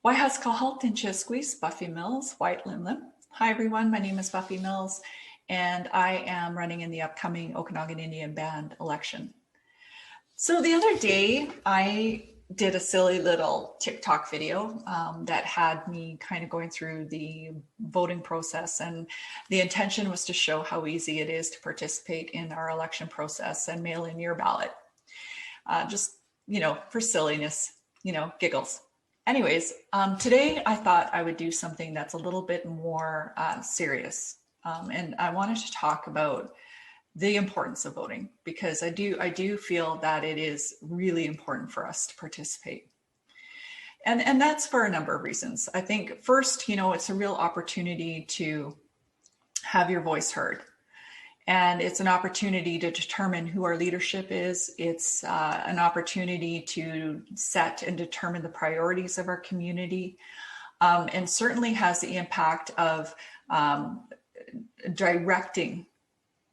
Waihaskahalt Buffy Mills, White Limlim. Hi everyone, my name is Buffy Mills and I am running in the upcoming Okanagan Indian Band election. So the other day I did a silly little TikTok video that had me kind of going through the voting process, and the intention was to show how easy it is to participate in our election process and mail in your ballot. Just, for silliness, giggles. Anyways, today I thought I would do something that's a little bit more serious. And I wanted to talk about the importance of voting, because I do feel that it is really important for us to participate. And that's for a number of reasons. I think first, it's a real opportunity to have your voice heard. And it's an opportunity to determine who our leadership is. It's an opportunity to set and determine the priorities of our community, and certainly has the impact of directing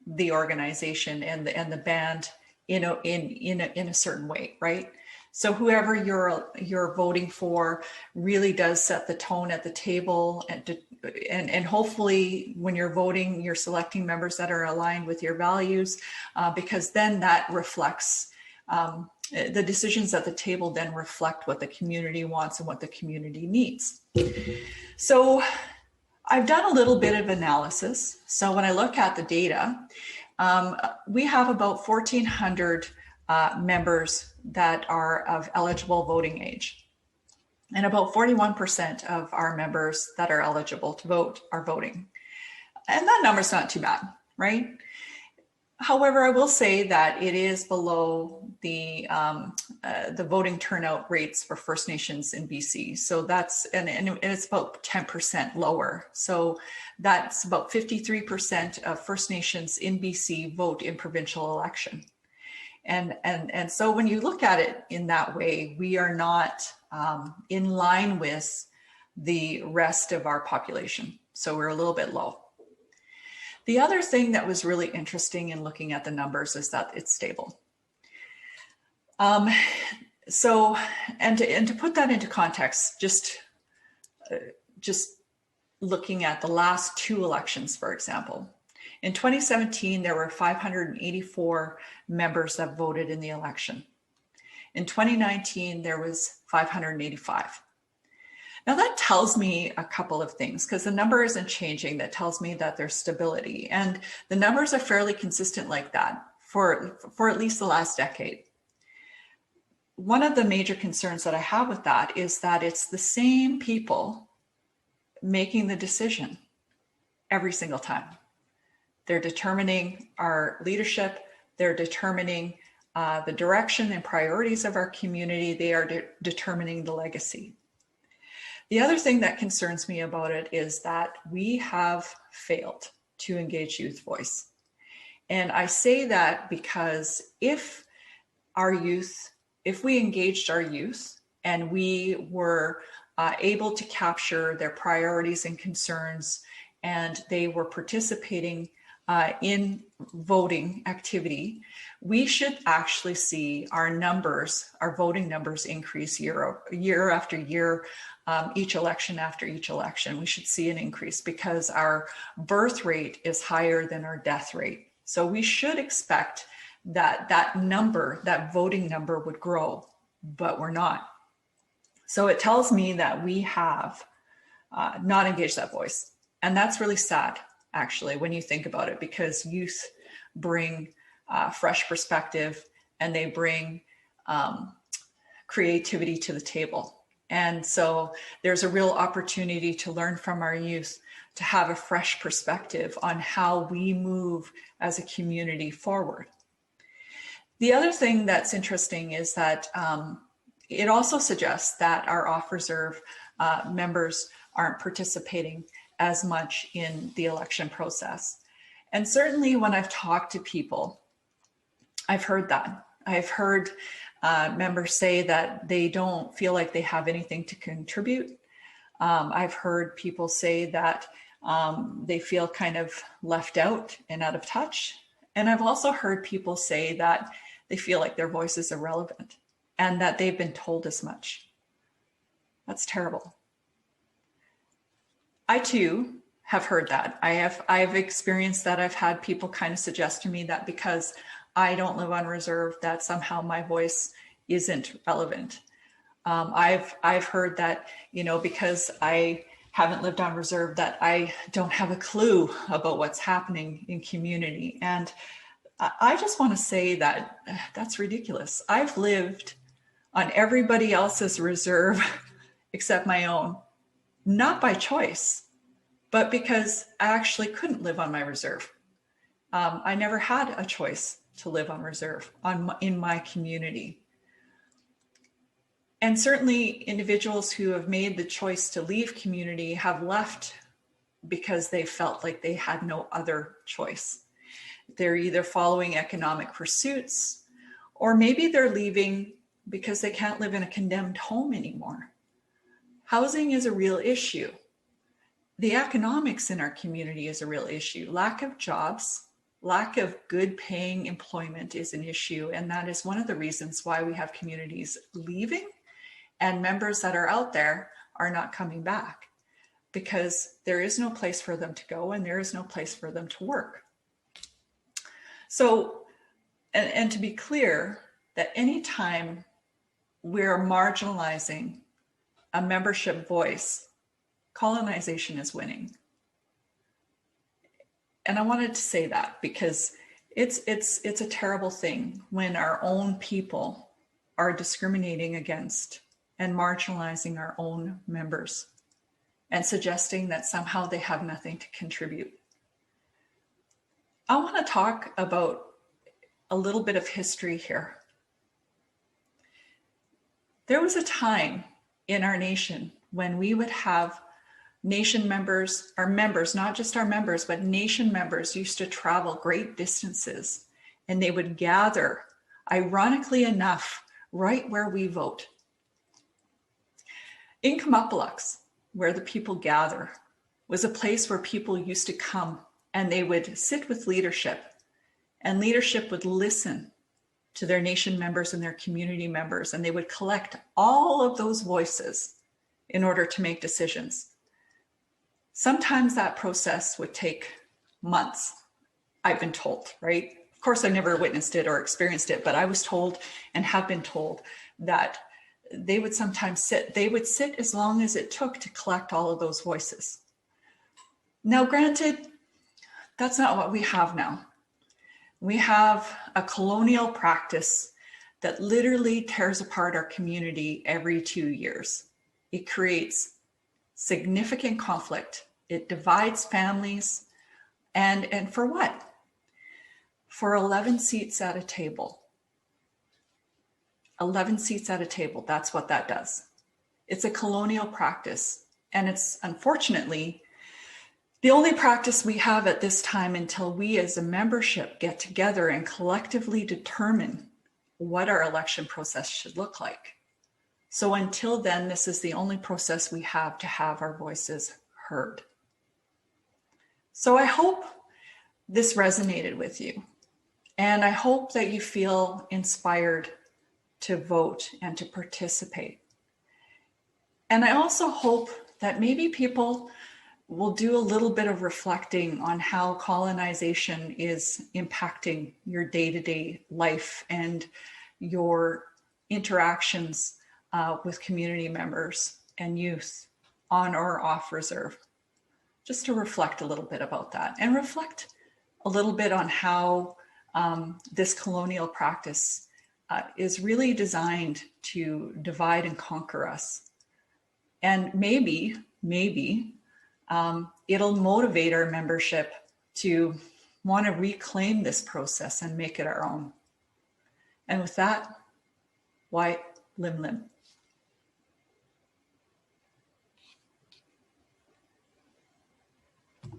the organization and the band in a certain way, right? So whoever you're voting for really does set the tone at the table, and hopefully when you're voting, you're selecting members that are aligned with your values, because then that reflects the decisions at the table then reflect what the community wants and what the community needs. So I've done a little bit of analysis. So when I look at the data, we have about 1,400 members that are of eligible voting age. And about 41% of our members that are eligible to vote are voting. And that number's not too bad, right? However, I will say that it is below the voting turnout rates for First Nations in BC. So that's, and it's about 10% lower. So that's about 53% of First Nations in BC vote in provincial election. And so when you look at it in that way, we are not in line with the rest of our population. So we're a little bit low. The other thing that was really interesting in looking at the numbers is that it's stable. So to put that into context, just looking at the last two elections, for example. In 2017, there were 584 members that voted in the election. In 2019, there was 585. Now that tells me a couple of things, because the number isn't changing. That tells me that there's stability, and the numbers are fairly consistent like that for at least the last decade. One of the major concerns that I have with that is that it's the same people making the decision every single time. They're determining our leadership. They're determining the direction and priorities of our community. They are determining the legacy. The other thing that concerns me about it is that we have failed to engage youth voice. And I say that because if we engaged our youth and we were able to capture their priorities and concerns, and they were participating in voting activity, we should actually see our voting numbers increase year after year, each election after each election. We should see an increase because our birth rate is higher than our death rate. So we should expect that voting number would grow, but we're not. So it tells me that we have not engaged that voice. And that's really sad, actually, when you think about it, because youth bring fresh perspective and they bring creativity to the table. And so there's a real opportunity to learn from our youth, to have a fresh perspective on how we move as a community forward. The other thing that's interesting is that it also suggests that our off-reserve members aren't participating as much in the election process. And certainly when I've talked to people, I've heard that. I've heard members say that they don't feel like they have anything to contribute. I've heard people say that they feel kind of left out and out of touch. And I've also heard people say that they feel like their voice is irrelevant and that they've been told as much. That's terrible. I too have heard that. I've experienced that. I've had people kind of suggest to me that because I don't live on reserve, that somehow my voice isn't relevant. I've heard that, because I haven't lived on reserve, that I don't have a clue about what's happening in community. And I just want to say that that's ridiculous. I've lived on everybody else's reserve except my own, not by choice, but because I actually couldn't live on my reserve. I never had a choice to live on reserve in my community. And certainly individuals who have made the choice to leave community have left because they felt like they had no other choice. They're either following economic pursuits, or maybe they're leaving because they can't live in a condemned home anymore. Housing is a real issue. The economics in our community is a real issue. Lack of jobs, lack of good paying employment is an issue. And that is one of the reasons why we have communities leaving and members that are out there are not coming back, because there is no place for them to go and there is no place for them to work. So, and to be clear, that anytime we're marginalizing a membership voice, colonization is winning. And I wanted to say that because it's a terrible thing when our own people are discriminating against and marginalizing our own members and suggesting that somehow they have nothing to contribute. I want to talk about a little bit of history here. There was a time in our nation when we would have nation members, our members, not just our members, but nation members used to travel great distances, and they would gather, ironically enough, right where we vote. In Kamapalux, where the people gather, was a place where people used to come and they would sit with leadership, and leadership would listen to their nation members and their community members, and they would collect all of those voices in order to make decisions. Sometimes that process would take months, I've been told, right? Of course, I never witnessed it or experienced it, but I was told and have been told that they would sometimes sit as long as it took to collect all of those voices. Now, granted, that's not what we have now. We have a colonial practice that literally tears apart our community every 2 years. It creates significant conflict. It divides families. And for what? For 11 seats at a table. 11 seats at a table, that's what that does. It's a colonial practice. And it's unfortunately the only practice we have at this time until we as a membership get together and collectively determine what our election process should look like. So until then, this is the only process we have to have our voices heard. So I hope this resonated with you. And I hope that you feel inspired to vote and to participate. And I also hope that maybe people will do a little bit of reflecting on how colonization is impacting your day-to-day life and your interactions with community members and youth on or off reserve. Just to reflect a little bit about that and reflect a little bit on how this colonial practice is really designed to divide and conquer us. And maybe it'll motivate our membership to want to reclaim this process and make it our own. And with that, White Lim Lim.